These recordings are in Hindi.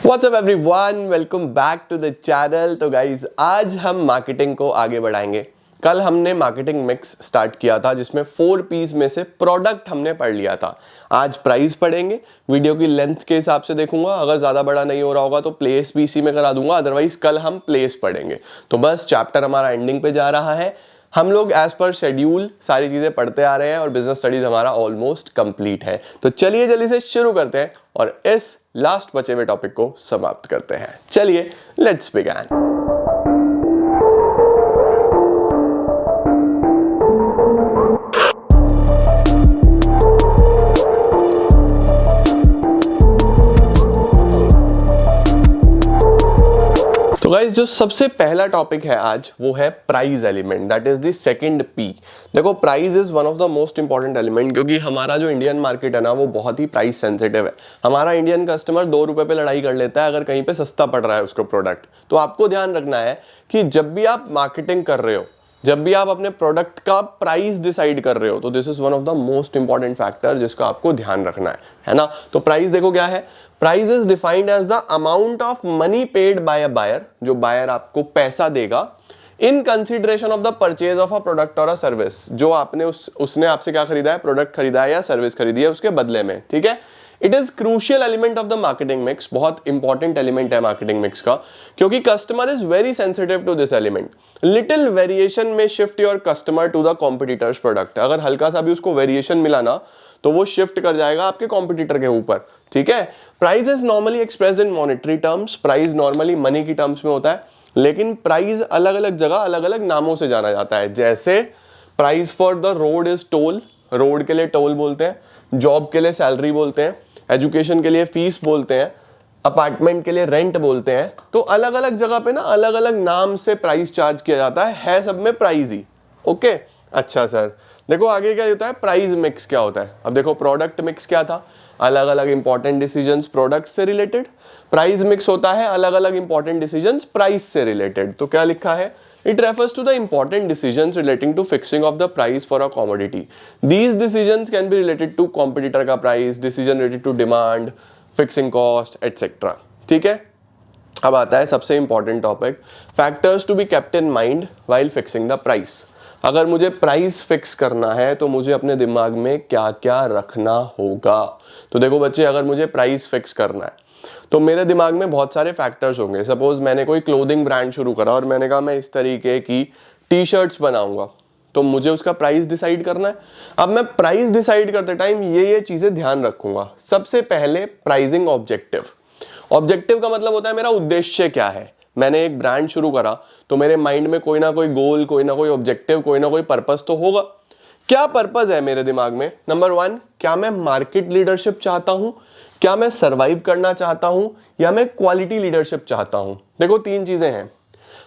What's up everyone? Welcome back to the channel। तो गाइज आज हम मार्केटिंग को आगे बढ़ाएंगे। कल हमने मार्केटिंग मिक्स स्टार्ट किया था जिसमें 4 पीस में से प्रोडक्ट हमने पढ़ लिया था। आज प्राइस पढ़ेंगे, वीडियो की लेंथ के हिसाब से देखूंगा, अगर ज़्यादा बड़ा नहीं हो रहा होगा तो प्लेस भी इसी में करा दूंगा, अदरवाइज कल हम प्लेस पढ़ेंगे। तो बस चैप्टर हमारा एंडिंग पे जा रहा है। हम लोग एज पर शेड्यूल सारी चीजें पढ़ते आ रहे हैं और बिजनेस स्टडीज हमारा ऑलमोस्ट कंप्लीट है। तो चलिए जल्दी से शुरू करते हैं और इस लास्ट बचे हुए टॉपिक को समाप्त करते हैं। चलिए लेट्स बिगिन। तो गाइस जो सबसे पहला टॉपिक है आज वो है price element, that is the second P. देखो price is one of the most important element, क्योंकि हमारा जो इंडियन मार्केट है ना वो बहुत ही प्राइस सेंसिटिव है। हमारा इंडियन कस्टमर 2 रुपए पे लड़ाई कर लेता है अगर कहीं पे सस्ता पड़ रहा है उसको प्रोडक्ट। तो आपको ध्यान रखना है कि जब भी आप मार्केटिंग कर रहे हो, जब भी आप अपने प्रोडक्ट का प्राइस डिसाइड कर रहे हो, तो this is one of the most important factor जिसका आपको ध्यान रखना है ना। तो प्राइस देखो क्या है, price is defined as the amount of money paid by a buyer, जो बायर आपको पैसा देगा in consideration of the purchase of a product और अ सर्विस, जो आपने उसने आपसे क्या खरीदा है, प्रोडक्ट खरीदा है या सर्विस खरीदी है उसके बदले में। ठीक है, it is crucial element of the marketing mix, बहुत इंपॉर्टेंट एलिमेंट है मार्केटिंग मिक्स का, क्योंकि customer is very sensitive to this element. Little variation में shift your customer to the competitors product. अगर हल्का सा भी उसको वेरिएशन मिला ना तो वो शिफ्ट कर जाएगा आपके कॉम्पिटिटर के ऊपर। ठीक है, price is normally expressed in monetary terms, price normally money की टर्म्स में होता है, लेकिन प्राइस अलग अलग जगह अलग अलग नामों से जाना जाता है। जैसे price for the road is toll, road के लिए टोल बोलते हैं, जॉब के लिए सैलरी बोलते हैं, एजुकेशन के लिए फीस बोलते हैं, अपार्टमेंट के लिए रेंट बोलते हैं। तो अलग अलग जगह पे ना अलग अलग नाम से प्राइस चार्ज किया जाता है सब में प्राइस ही। ओके अच्छा सर, देखो आगे क्या होता है, प्राइस मिक्स क्या होता है। अब देखो प्रोडक्ट मिक्स क्या था, अलग अलग इंपॉर्टेंट डिसीजंस प्रोडक्ट से रिलेटेड। प्राइस मिक्स होता है अलग अलग इंपॉर्टेंट डिसीजंस प्राइस से रिलेटेड। तो क्या लिखा है, it refers to the important decisions relating to fixing of the price for a commodity. These decisions can be related to competitor का price, decision related to demand, fixing cost etcetera. ठीक है, अब आता है सबसे important topic, factors to be kept in mind while fixing the price. अगर मुझे प्राइस फिक्स करना है तो मुझे अपने दिमाग में क्या क्या रखना होगा। तो देखो बच्चे, अगर मुझे प्राइस फिक्स करना है तो मेरे दिमाग में बहुत सारे फैक्टर्स होंगे। सपोज मैंने कोई क्लोथिंग ब्रांड शुरू करा और मैंने कहा मैं इस तरीके की टी शर्ट्स बनाऊंगा, तो मुझे उसका प्राइस डिसाइड करना है। अब मैं प्राइस डिसाइड करते टाइम ये चीजें ध्यान रखूंगा। सबसे पहले प्राइसिंग ऑब्जेक्टिव। ऑब्जेक्टिव का मतलब होता है मेरा उद्देश्य क्या है। मैंने एक ब्रांड शुरू करा तो मेरे माइंड में कोई ना कोई गोल, कोई ना कोई ऑब्जेक्टिव, कोई ना कोई पर्पस तो होगा। क्या पर्पस है मेरे दिमाग में? नंबर 1, क्या मैं मार्केट लीडरशिप चाहता हूं, क्या मैं सरवाइव करना चाहता हूं, या मैं क्वालिटी लीडरशिप चाहता हूं। देखो 3 चीजें हैं।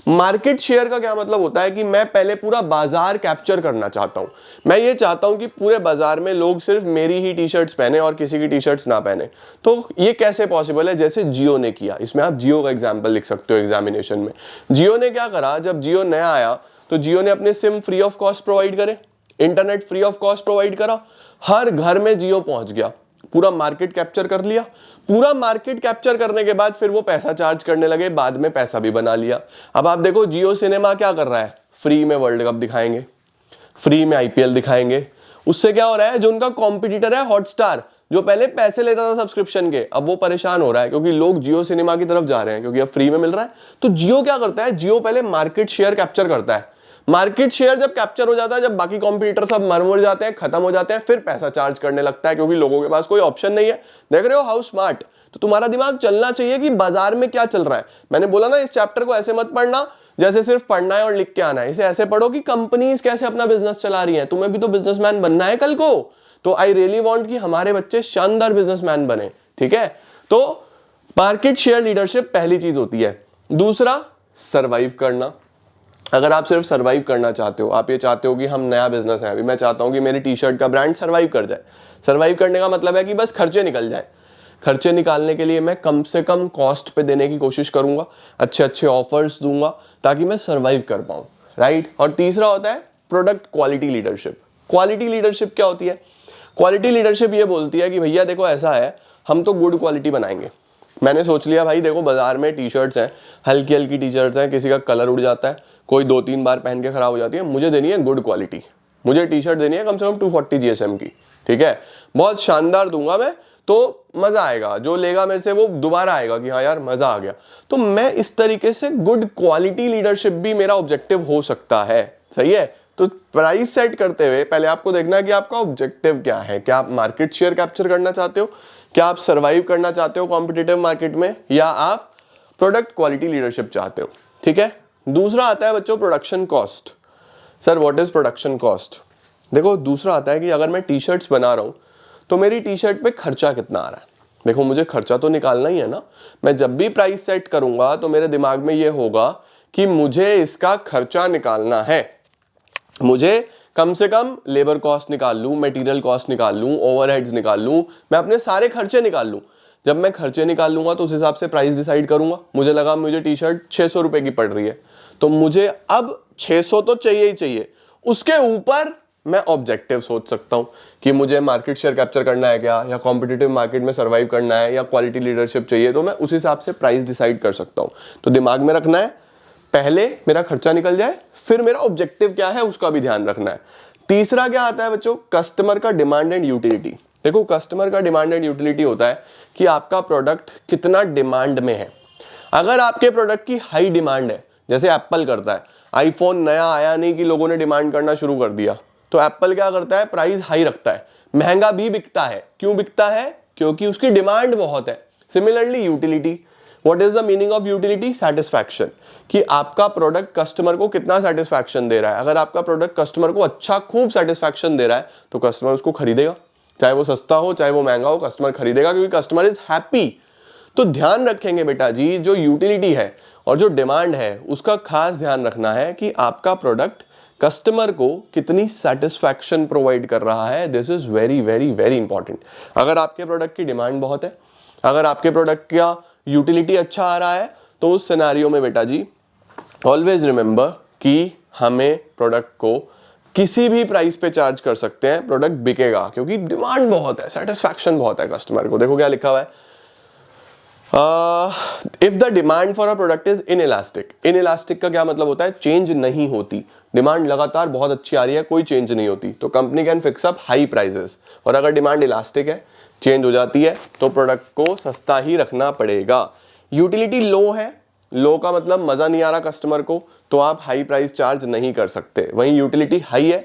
मार्केट शेयर का क्या मतलब होता है कि मैं पहले पूरा बाजार कैप्चर करना चाहता हूं। मैं ये चाहता हूं कि पूरे बाजार में लोग सिर्फ मेरी ही टी शर्ट्स पहने और किसी की टी शर्ट्स ना पहने। तो ये कैसे पॉसिबल है? जैसे जियो ने किया, इसमें आप जियो का एग्जांपल लिख सकते हो एग्जामिनेशन में। जियो ने क्या करा, जब जियो नया आया तो जियो ने अपने SIM free of cost provide करे, internet free of cost provide करा, हर घर में जियो पहुंच गया, पूरा मार्केट कैप्चर कर लिया। पूरा मार्केट कैप्चर करने के बाद फिर वो पैसा चार्ज करने लगे, बाद में पैसा भी बना लिया। अब आप देखो जियो सिनेमा क्या कर रहा है, फ्री में वर्ल्ड कप दिखाएंगे, फ्री में आईपीएल दिखाएंगे। उससे क्या हो रहा है, जो उनका कॉम्पिटिटर है हॉटस्टार, जो पहले पैसे लेता था सब्सक्रिप्शन के, अब वो परेशान हो रहा है क्योंकि लोग जियो सिनेमा की तरफ जा रहे हैं क्योंकि अब फ्री में मिल रहा है। तो जियो क्या करता है, जियो पहले मार्केट शेयर कैप्चर करता है। मार्केट शेयर जब कैप्चर हो जाता है, जब बाकी कॉम्पिटिटर सब मर जाते हैं, खत्म हो जाते हैं, फिर पैसा चार्ज करने लगता है क्योंकि लोगों के पास कोई ऑप्शन नहीं है। देख रहे हो हाउ स्मार्ट। तो तुम्हारा दिमाग चलना चाहिए कि बाजार में क्या चल रहा है। मैंने बोला ना, इस चैप्टर को ऐसे मत पढ़ना जैसे सिर्फ पढ़ना है और लिख के आना है। इसे ऐसे पढ़ो कि कंपनीज कैसे अपना बिजनेस चला रही हैं। तुम्हें भी तो बिजनेसमैन बनना है कल को। तो आई रियली वांट कि हमारे बच्चे शानदार बिजनेसमैन बने। ठीक है, तो मार्केट शेयर लीडरशिप पहली चीज होती है। दूसरा, सरवाइव करना। अगर आप सिर्फ सरवाइव करना चाहते हो, आप ये चाहते हो कि हम नया बिजनेस है, अभी मैं चाहता हूं कि मेरी टी शर्ट का ब्रांड सरवाइव कर जाए। सरवाइव करने का मतलब है कि बस खर्चे निकल जाए। खर्चे निकालने के लिए मैं कम से कम कॉस्ट पे देने की कोशिश करूंगा, अच्छे अच्छे ऑफर्स दूंगा ताकि मैं सरवाइव कर पाऊं, राइट। और तीसरा होता है product quality leadership. Quality leadership क्या होती है? क्वालिटी लीडरशिप ये बोलती है कि भैया देखो ऐसा है, हम तो गुड क्वालिटी बनाएंगे, मैंने सोच लिया भाई देखो बाजार में टी शर्ट्स हैं, हल्की हल्की टी शर्ट्स हैं, किसी का कलर उड़ जाता है, कोई 2-3 बार पहन के खराब हो जाती है, मुझे देनी है गुड क्वालिटी, मुझे टी शर्ट देनी है कम से कम 240 GSM की, ठीक है, बहुत शानदार दूंगा मैं, तो मजा आएगा, जो लेगा मेरे से वो दोबारा आएगा कि हाँ यार मजा आ गया। तो मैं इस तरीके से गुड क्वालिटी लीडरशिप भी मेरा ऑब्जेक्टिव हो सकता है, सही है। तो प्राइस सेट करते हुए पहले आपको देखना है कि आपका ऑब्जेक्टिव क्या है, क्या आप मार्केट शेयर कैप्चर करना चाहते हो, क्या आप सर्वाइव करना चाहते हो कॉम्पिटिटिव मार्केट में, या आप प्रोडक्ट क्वालिटी लीडरशिप चाहते हो, ठीक है। दूसरा आता है बच्चों production cost. Sir what is production cost? देखो दूसरा आता है कि अगर मैं टी शर्ट्स बना रहा हूं तो मेरी टी शर्ट पे खर्चा कितना आ रहा है। देखो मुझे खर्चा तो निकालना ही है ना, मैं जब भी प्राइस सेट करूंगा तो मेरे दिमाग में ये होगा कि मुझे इसका खर्चा निकालना है, मुझे कम से कम लेबर कॉस्ट निकाल लूं, मटेरियल कॉस्ट निकाल लूं, ओवरहेड्स निकाल लूं, मैं अपने सारे खर्चे निकाल लूं। जब मैं खर्चे निकाल लूंगा तो उस हिसाब से प्राइस डिसाइड करूंगा। मुझे लगा मुझे टी शर्ट 600 रुपए की पड़ रही है, तो मुझे अब 600 तो चाहिए ही चाहिए, उसके ऊपर मैं ऑब्जेक्टिव सोच सकता हूं कि मुझे मार्केट शेयर कैप्चर करना है क्या, या कॉम्पिटिटिव मार्केट में सर्वाइव करना है, या क्वालिटी लीडरशिप चाहिए, तो मैं उस हिसाब से प्राइस डिसाइड कर सकता हूं। तो दिमाग में रखना है पहले मेरा खर्चा निकल जाए, फिर मेरा ऑब्जेक्टिव क्या है उसका भी ध्यान रखना है। तीसरा क्या आता है बच्चों, कस्टमर का डिमांड एंड यूटिलिटी। देखो कस्टमर का डिमांड एंड यूटिलिटी होता है कि आपका प्रोडक्ट कितना डिमांड में है। अगर आपके प्रोडक्ट की हाई डिमांड है, जैसे एप्पल करता है, आईफोन नया आया नहीं कि लोगों ने डिमांड करना शुरू कर दिया, तो एप्पल क्या करता है, प्राइस हाई रखता है, महंगा भी बिकता है। क्यों बिकता है? क्योंकि उसकी डिमांड बहुत है। Similarly utility, what is the meaning of utility? Satisfaction, कि आपका प्रोडक्ट कस्टमर को कितना सेटिस्फैक्शन दे रहा है। अगर आपका प्रोडक्ट कस्टमर को अच्छा खूब सेटिस्फैक्शन दे रहा है तो कस्टमर उसको खरीदेगा, चाहे वो सस्ता हो चाहे वो महंगा हो, कस्टमर खरीदेगा क्योंकि कस्टमर इज हैप्पी। तो ध्यान रखेंगे बेटा जी, जो यूटिलिटी है और जो डिमांड है उसका खास ध्यान रखना है कि आपका प्रोडक्ट कस्टमर को कितनी सेटिस्फैक्शन प्रोवाइड कर रहा है। This is very very very important. अगर आपके प्रोडक्ट की डिमांड बहुत है, अगर आपके प्रोडक्ट का यूटिलिटी अच्छा आ रहा है, तो उस सिनेरियो में बेटा जी ऑलवेज रिमेंबर कि हमें प्रोडक्ट को किसी भी प्राइस पे चार्ज कर सकते हैं, प्रोडक्ट बिकेगा क्योंकि डिमांड बहुत है, सेटिस्फैक्शन बहुत है कस्टमर को। देखो क्या लिखा हुआ है, if the demand for a product is inelastic. Inelastic का क्या मतलब होता है? चेंज नहीं होती। डिमांड लगातार बहुत अच्छी आ रही है, कोई चेंज नहीं होती, तो company can fix up high prices. और अगर डिमांड इलास्टिक है, चेंज हो जाती है, तो प्रोडक्ट को सस्ता ही रखना पड़ेगा। यूटिलिटी लो है, लो का मतलब मजा नहीं आ रहा कस्टमर को, तो आप हाई प्राइस चार्ज नहीं कर सकते। वहीं यूटिलिटी हाई है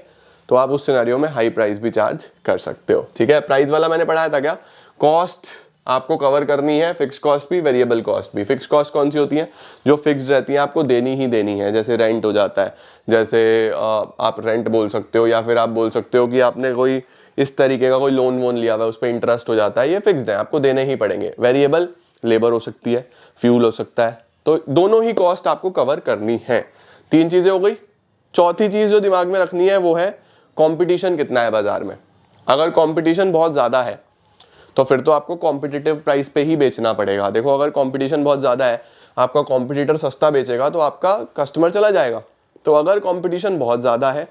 तो आप उस सिनेरियो में हाई प्राइस भी चार्ज कर सकते हो, ठीक है। प्राइस वाला मैंने पढ़ाया था क्या, कॉस्ट आपको कवर करनी है, फिक्स कॉस्ट भी वेरिएबल कॉस्ट भी। फिक्स कॉस्ट कौन सी होती है? जो फिक्स्ड रहती है, आपको देनी ही देनी है, जैसे रेंट हो जाता है, जैसे आप रेंट बोल सकते हो, या फिर आप बोल सकते हो कि आपने कोई इस तरीके का कोई लोन वोन लिया हुआ है, उस पर इंटरेस्ट हो जाता है, ये फिक्स्ड है, आपको देने ही पड़ेंगे। वेरिएबल लेबर हो सकती है, फ्यूल हो सकता है, तो दोनों ही कॉस्ट आपको कवर करनी है। 3 चीजें हो गई। चौथी चीज जो दिमाग में रखनी है वो है कंपटीशन कितना है बाजार में। अगर कंपटीशन बहुत ज्यादा है तो फिर तो आपको कॉम्पिटिटिव प्राइस पे ही बेचना पड़ेगा। देखो अगर कंपटीशन बहुत ज्यादा है, आपका कॉम्पिटिटर सस्ता बेचेगा तो आपका कस्टमर चला जाएगा। तो अगर कंपटीशन बहुत ज्यादा है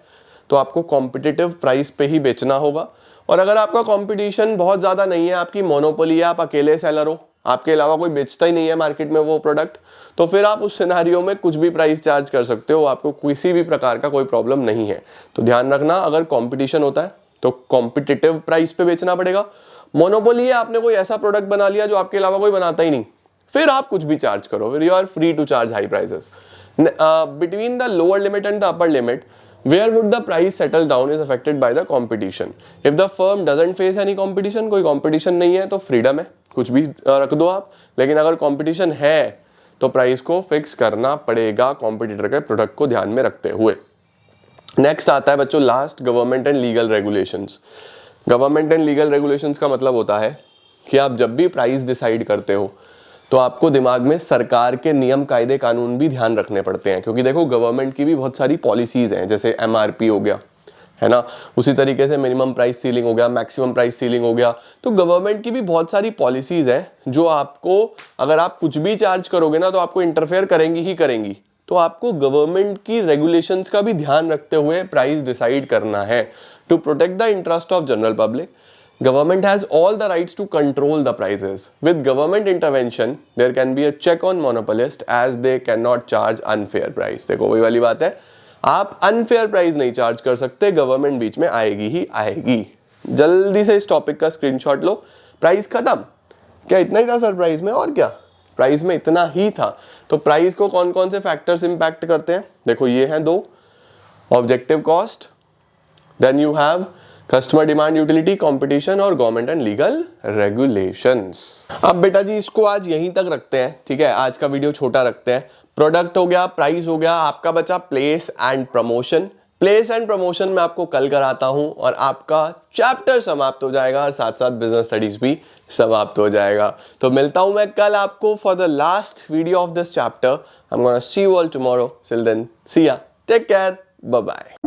तो आपको कॉम्पिटिटिव प्राइस पे ही बेचना होगा। और अगर आपका कंपटीशन बहुत ज्यादा नहीं है, आपकी मोनोपोली है, आप अकेले सेलर हो, आपके अलावा कोई बेचता ही नहीं है मार्केट में वो प्रोडक्ट, तो फिर आप उस सिनेरियो में कुछ भी प्राइस चार्ज कर सकते हो, आपको किसी भी प्रकार का कोई प्रॉब्लम नहीं है। तो ध्यान रखना, अगर कंपटीशन होता है तो कॉम्पिटिटिव प्राइस पे बेचना पड़ेगा। मोनोपोली है, आपने कोई ऐसा प्रोडक्ट बना लिया जो आपके अलावा कोई बनाता ही नहीं, फिर आप कुछ भी चार्ज करो, फिर you are free to charge high prices. Between the lower limit and the upper limit, where would the price settle down is affected by the competition. If the firm doesn't face any competition, कोई competition नहीं है तो फ्रीडम है, कुछ भी रख दो आप। लेकिन अगर कंपटीशन है तो प्राइस को फिक्स करना पड़ेगा कॉम्पिटिटर के प्रोडक्ट को ध्यान में रखते हुए। नेक्स्ट आता है बच्चों last, government and legal regulations. Government and legal regulations का मतलब होता है कि आप जब भी प्राइस डिसाइड करते हो तो आपको दिमाग में सरकार के नियम कायदे कानून भी ध्यान रखने पड़ते हैं। क्योंकि देखो गवर्नमेंट की भी बहुत सारी पॉलिसीज हैं, जैसे MRP हो गया, है ना, उसी तरीके से मिनिमम प्राइस सीलिंग हो गया, मैक्सिमम प्राइस सीलिंग हो गया। तो गवर्नमेंट की भी बहुत सारी पॉलिसीज हैं जो आपको, अगर आप कुछ भी चार्ज करोगे ना तो आपको इंटरफेयर करेंगी ही करेंगी। तो आपको गवर्नमेंट की रेगुलेशंस का भी ध्यान रखते हुए प्राइस डिसाइड करना है to protect the interest of general public. Government has all the rights to control the prices. With government intervention, there can be a check on monopolist as they cannot charge unfair price. देखो वही वाली बात है, आप unfair price नहीं चार्ज कर सकते, गवर्नमेंट बीच में आएगी ही आएगी। जल्दी से इस टॉपिक का स्क्रीनशॉट लो। प्राइस खत्म, क्या इतना ही था सर प्राइस में? और क्या, प्राइस में इतना ही था। तो प्राइस को कौन कौन से फैक्टर्स इंपैक्ट करते हैं? देखो ये हैं दो, objective cost, then you have customer demand, utility, competition और गवर्नमेंट एंड लीगल रेगुलेशंस। अब बेटा जी इसको आज यहीं तक रखते हैं, ठीक है, आज का वीडियो छोटा रखते हैं। प्रोडक्ट हो गया, प्राइस हो गया, आपका बचा place and promotion. Place and promotion मैं आपको कल कराता हूं और आपका चैप्टर समाप्त हो जाएगा और साथ साथ बिजनेस स्टडीज भी समाप्त हो जाएगा। तो मिलता हूं मैं कल आपको for the last video of this chapter. I am gonna see you all tomorrow. Till then see ya, take care, bye bye.